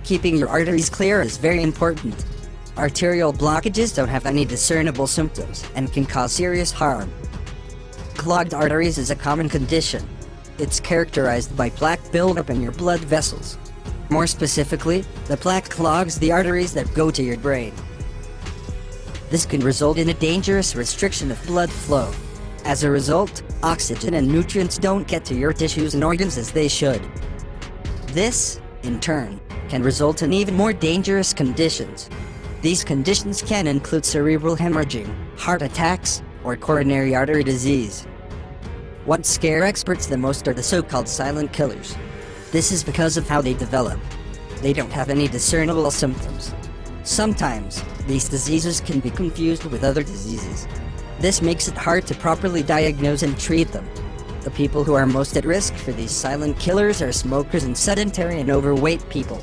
Keeping your arteries clear is very important. Arterial blockages don't have any discernible symptoms and can cause serious harm. Clogged arteries is a common condition. It's characterized by plaque buildup in your blood vessels. More specifically, the plaque clogs the arteries that go to your brain. This can result in a dangerous restriction of blood flow. As a result, oxygen and nutrients don't get to your tissues and organs as they should. This, in turn, can result in even more dangerous conditions. These conditions can include cerebral hemorrhaging, heart attacks, or coronary artery disease. What scare experts the most are the so-called silent killers. This is because of how they develop. They don't have any discernible symptoms. Sometimes, these diseases can be confused with other diseases. This makes it hard to properly diagnose and treat them. The people who are most at risk for these silent killers are smokers and sedentary and overweight people.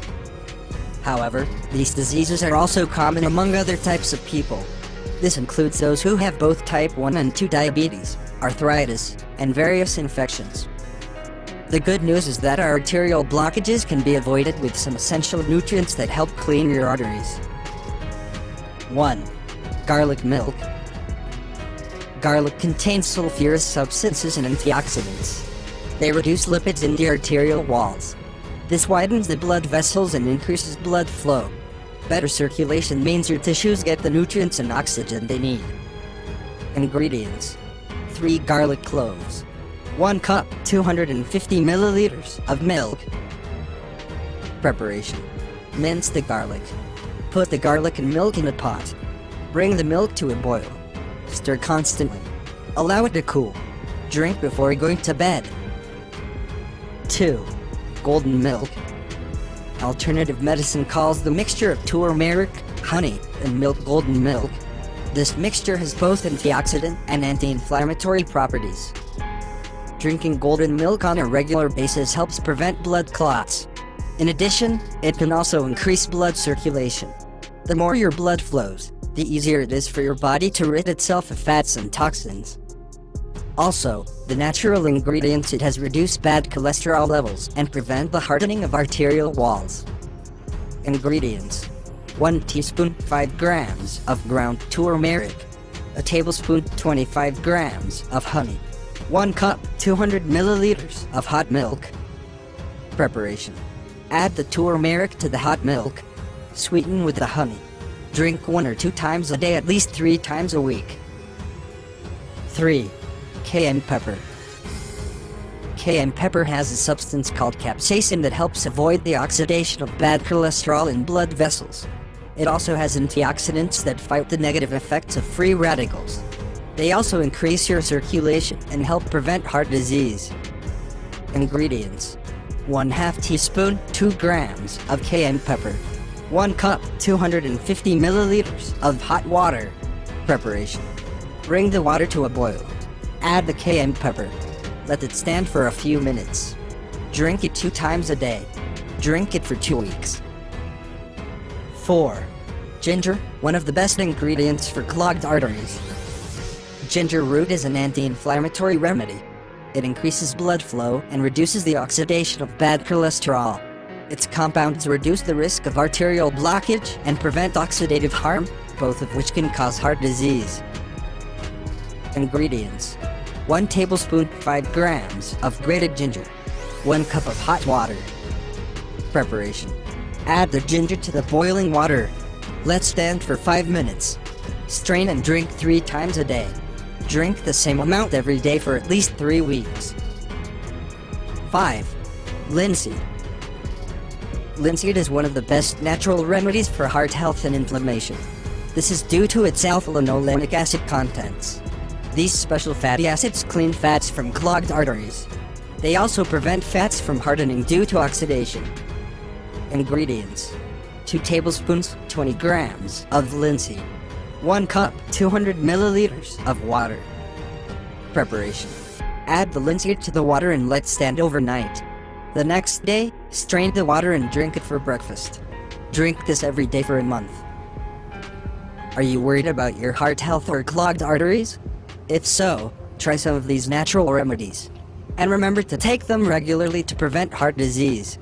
However, these diseases are also common among other types of people. This includes those who have both type 1 and 2 diabetes, arthritis, and various infections. The good news is that arterial blockages can be avoided with some essential nutrients that help clean your arteries. 1. Garlic milk. Garlic contains sulfurous substances and antioxidants. They reduce lipids in the arterial walls. This widens the blood vessels and increases blood flow. Better circulation means your tissues get the nutrients and oxygen they need. Ingredients: 3 garlic cloves, 1 cup 250 milliliters of milk. Preparation: mince the garlic. Put the garlic and milk in a pot. Bring the milk to a boil. Stir constantly. Allow it to cool. Drink before going to bed. 2. Golden milk. Alternative medicine calls the mixture of turmeric, honey, and milk golden milk. This mixture has both antioxidant and anti-inflammatory properties. Drinking golden milk on a regular basis helps prevent blood clots. In addition, it can also increase blood circulation. The more your blood flows, the easier it is for your body to rid itself of fats and toxins. Also, the natural ingredients it has reduce bad cholesterol levels and prevent the hardening of arterial walls. Ingredients: 1 teaspoon 5 grams of ground turmeric, a tablespoon 25 grams of honey, 1 cup 200 milliliters of hot milk. Preparation: add the turmeric to the hot milk. Sweeten with the honey. Drink 1 or 2 times a day, at least 3 times a week. 3. Cayenne pepper. Cayenne pepper has a substance called capsaicin that helps avoid the oxidation of bad cholesterol in blood vessels. It also has antioxidants that fight the negative effects of free radicals. They also increase your circulation and help prevent heart disease. Ingredients: 1/2 teaspoon 2 grams of cayenne pepper, 1 cup 250 milliliters of hot water. Preparation: bring the water to a boil. Add the cayenne pepper. Let it stand for a few minutes. Drink it 2 times a day. Drink it for 2 weeks. 4. Ginger, one of the best ingredients for clogged arteries. Ginger root is an anti-inflammatory remedy. It increases blood flow and reduces the oxidation of bad cholesterol. Its compounds reduce the risk of arterial blockage and prevent oxidative harm, both of which can cause heart disease. Ingredients: 1 tablespoon 5 grams of grated ginger, 1 cup of hot water. Preparation: add the ginger to the boiling water. Let stand for 5 minutes. Strain and drink 3 times a day. Drink the same amount every day for at least 3 weeks. 5. Linseed. Linseed is one of the best natural remedies for heart health and inflammation. This is due to its alpha-linolenic acid contents. These special fatty acids clean fats from clogged arteries. They also prevent fats from hardening due to oxidation. Ingredients: 2 tablespoons 20 grams of linseed, 1 cup 200 milliliters of water. Preparation: add the linseed to the water and let stand overnight. The next day, strain the water and drink it for breakfast. Drink this every day for a month. Are you worried about your heart health or clogged arteries? If so, try some of these natural remedies. And remember to take them regularly to prevent heart disease.